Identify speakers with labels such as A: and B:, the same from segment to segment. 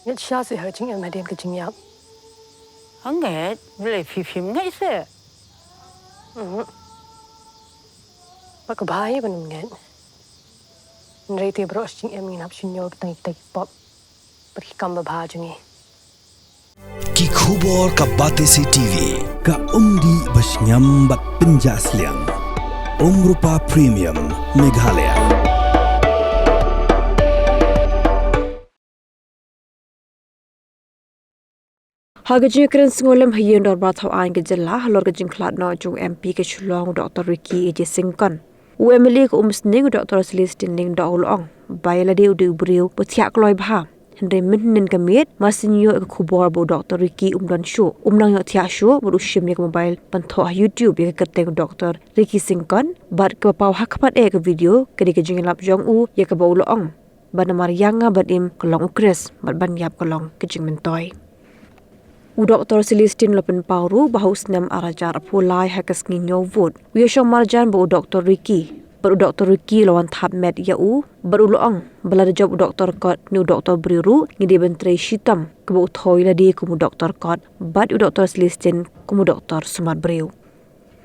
A: Nhất xa sẽ hơi chính em đem cái chính nhập.
B: Hằng nghe lại phim ngay sẽ.
A: Bác có bài bên nghe. Hynrei thì bro chính em nhìn hấp xin nhau cái tay pop. Bác cầm bà bà chung
C: Ki khubor ka Batesi TV ka umdi basnyam bat pinjasliang Rupa Premium Meghalaya.
D: Hagajin kren singolem hayen dor bathau an gejela halor gejin klat no jung MP ke chulong Dr. Ricky e Sincon. UMLE ko umsning Dr. Celestin ning do ulong bayla de udu briu botia Kloi bha. Hynrei minnin kamit Marsien yo ke khubor bo Dr. Ricky umdan Shuh umnang yo Thiah Shuh bo ushim ni mobile pantho YouTube ye kateng Dr. Ricky Sincon bat ke pau hakpat e ke video ke gejin lap jong u ye ke bo ulong ban Marianga badim kolong ukres bat ban yap kolong gejin mentoy. Dr. Celestin Lopen Pauru bahus nem arajar pulai hakas nginyo vote. Wiyoshong marjan bo Dr. Ricky. Baru Dr. Ricky lawan thap med yau. Baru loong balada job Dr. Kot ni Dr. Briru ngidi bentre shitam kebo thoi la di kumu Dr. Kot. Bad Dr. Celestin kumu Dr. Sumar Briu.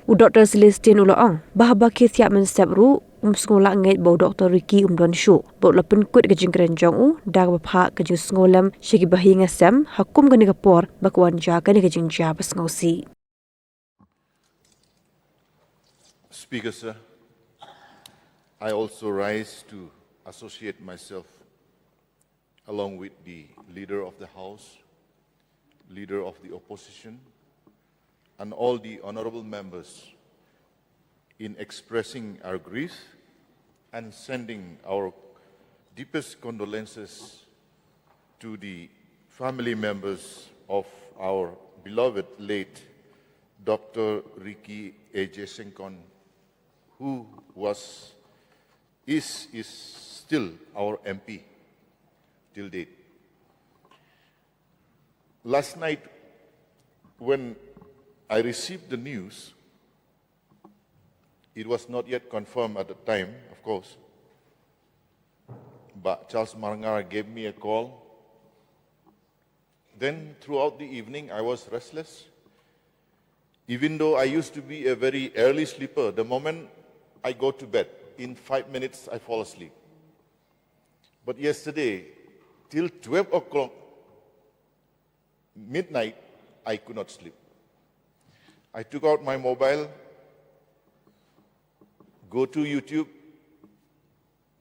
D: Dr. Celestin uloong bahaba ke siap mensep ru sekolah ngait bau Dr. Ricky don Shuh bau lapen kut ke jingkren jong u dag bapha ke jing sekolam shigi bahi ngasem hakum gani kapor bakwan ja gani ke jing ja bas ngosi.
E: Speaker, sir, I also rise to associate myself along with the Leader of the House, Leader of the Opposition, and all the honorable members in expressing our grief and sending our deepest condolences to the family members of our beloved late Dr. Ricky A.J. Sincon, who is still our MP till date. Last night, when I received the news, it was not yet confirmed at the time, of course, but Charles Marangara gave me a call. Then throughout the evening, I was restless. Even though I used to be a very early sleeper, the moment I go to bed, in 5 minutes, I fall asleep. But yesterday, till 12 o'clock, midnight, I could not sleep. I took out my mobile, go to YouTube,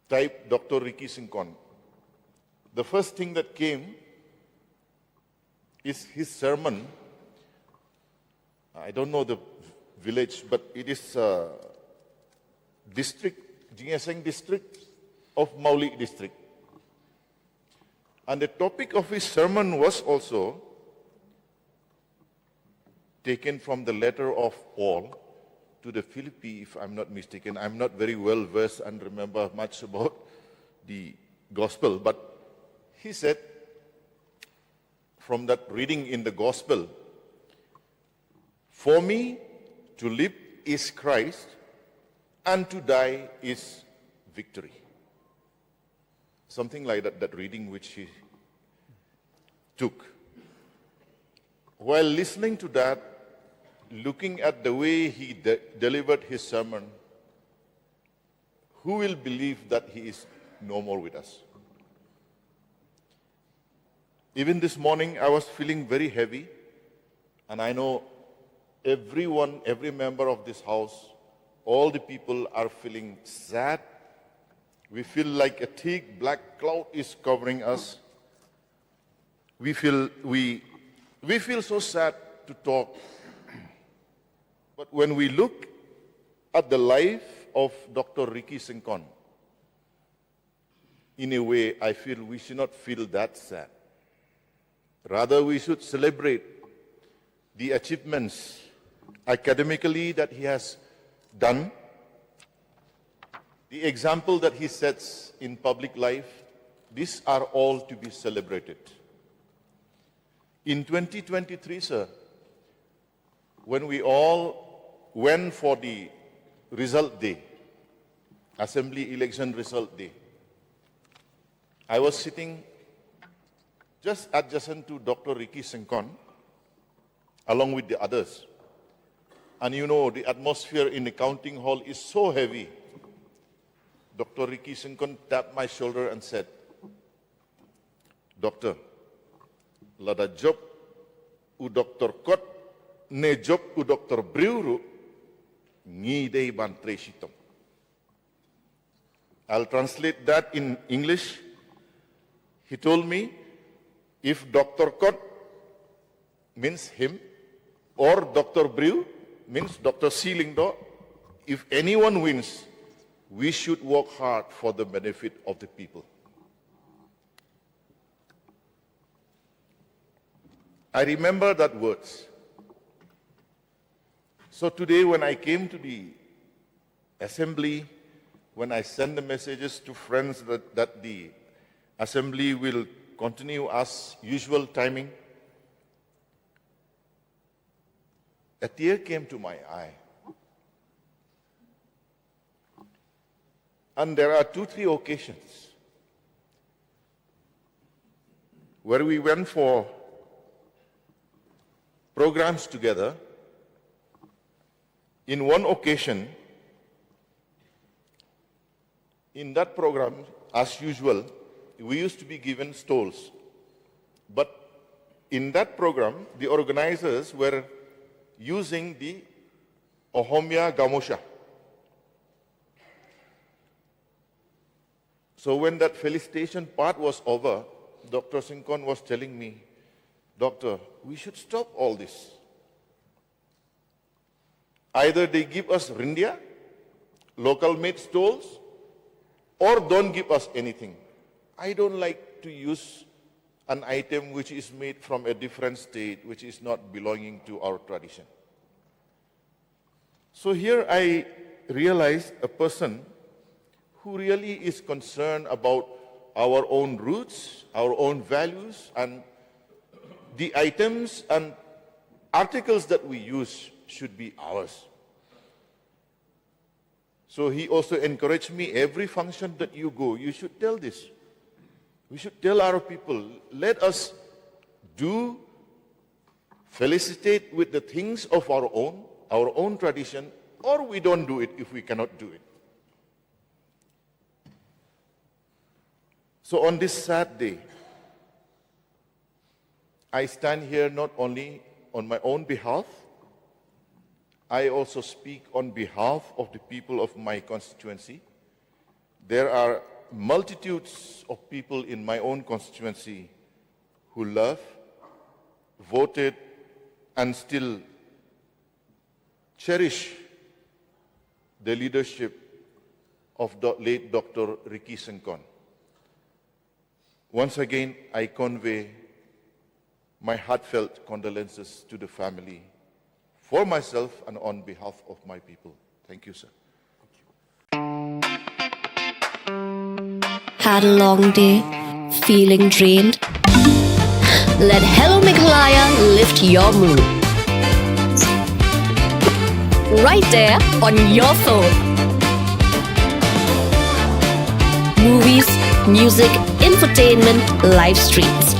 E: type Dr. Ricky Sincon. The first thing that came is his sermon. I don't know the village, but it is Jingaseng district of Maulik district. And the topic of his sermon was also taken from the letter of Paul to the Philippi, if I'm not mistaken. I'm not very well versed and remember much about the gospel, but he said, from that reading in the gospel, for me to live is Christ and to die is victory. Something like that reading which he took. While listening to that, looking at the way he delivered his sermon, who will believe that he is no more with us? Even this morning, I was feeling very heavy, and I know everyone, every member of this house, all the people are feeling sad. We feel like a thick black cloud is covering us. We feel so sad to talk. But when we look at the life of Dr. Ricky Sincon, in a way, I feel we should not feel that sad. Rather, we should celebrate the achievements academically that he has done, the example that he sets in public life. These are all to be celebrated. In 2023, sir, when we all went for the result day, Assembly election result day, I was sitting just adjacent to Dr. Ricky Sincon, along with the others. And you know, the atmosphere in the counting hall is so heavy. Dr. Ricky Sincon tapped my shoulder and said, Doctor, lada job u Dr. Kot, ne job u Dr. Breuru, ngi dei ban tresitom. I'll translate that in English. He told me, if Dr. Kot means him, or Dr. Brew means Dr. Sealingdo, if anyone wins, we should work hard for the benefit of the people. I remember that words. So today when I came to the assembly, when I send the messages to friends that the assembly will continue as usual timing, a tear came to my eye. And there are 2-3 occasions where we went for programs together. In one occasion, in that program, as usual, we used to be given stalls. But in that program, the organizers were using the Ohomia Gamosha. So when that felicitation part was over, Dr. Sincon was telling me, Doctor, we should stop all this. Either they give us rindia, local made stalls, or don't give us anything. I don't like to use an item which is made from a different state, which is not belonging to our tradition. So here I realized a person who really is concerned about our own roots, our own values, and the items and articles that we use should be ours. So he also encouraged me, every function that you go, you should tell this. We should tell our people, let us felicitate with the things of our own tradition, or we don't do it if we cannot do it. So on this sad day, I stand here not only on my own behalf, I also speak on behalf of the people of my constituency. There are multitudes of people in my own constituency who love, voted, and still cherish the leadership of the late Dr. Ricky Sincon. Once again, I convey my heartfelt condolences to the family, for myself and on behalf of my people. Thank you, sir.
F: Had a long day, feeling drained? Let Hello Meghalaya lift your mood. Right there on your phone. Movies, music, infotainment, live streams,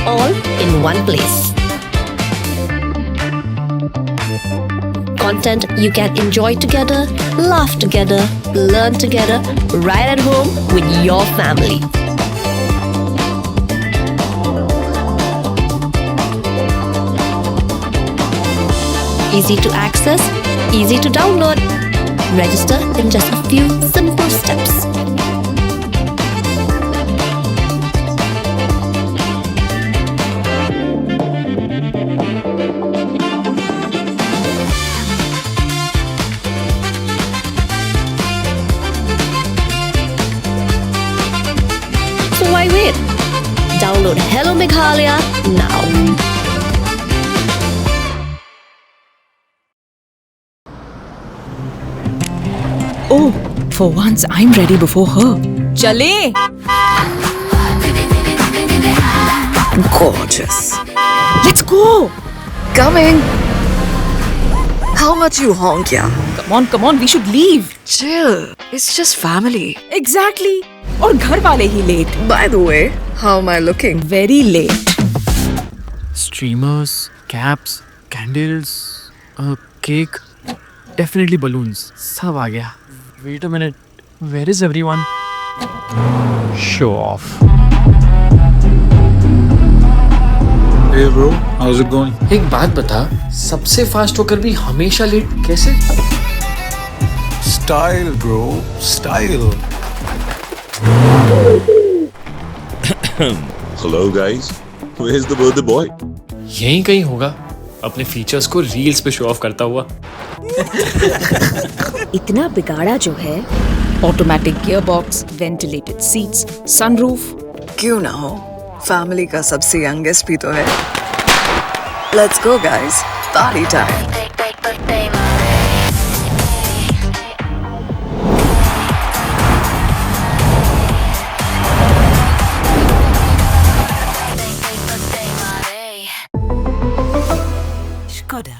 F: all in one place. Content you can enjoy together, laugh together, learn together, right at home with your family. Easy to access, easy to download. Register in just a few simple steps. So why wait? Download Hello Meghalaya now.
G: Oh, for once I'm ready before her. Chale! Gorgeous. Let's go!
H: Coming. How much you honk, yeah?
G: Come on, we should leave.
H: Chill. It's just family.
G: Exactly. और घर वाले ही late.
H: By the way, how am I looking?
G: Very late.
I: Streamers, caps, candles, cake, definitely balloons. सब आ गया. Wait a minute. Where is everyone? Show off.
J: Hey bro, how's it going?
I: एक बात बता, सबसे fast होकर भी हमेशा लेट कैसे?
J: Style bro, style.
K: Hello guys, where's the birthday boy?
I: यहीं कहीं होगा, अपने फीचर्स को रील्स पे शो ऑफ करता हुआ.
G: इतना बिगाड़ा जो है. Automatic gearbox, ventilated seats, sunroof.
H: क्यों ना हो, फैमिली का सबसे यंगेस्ट भी तो है. Let's go guys, party time.
G: Skoda.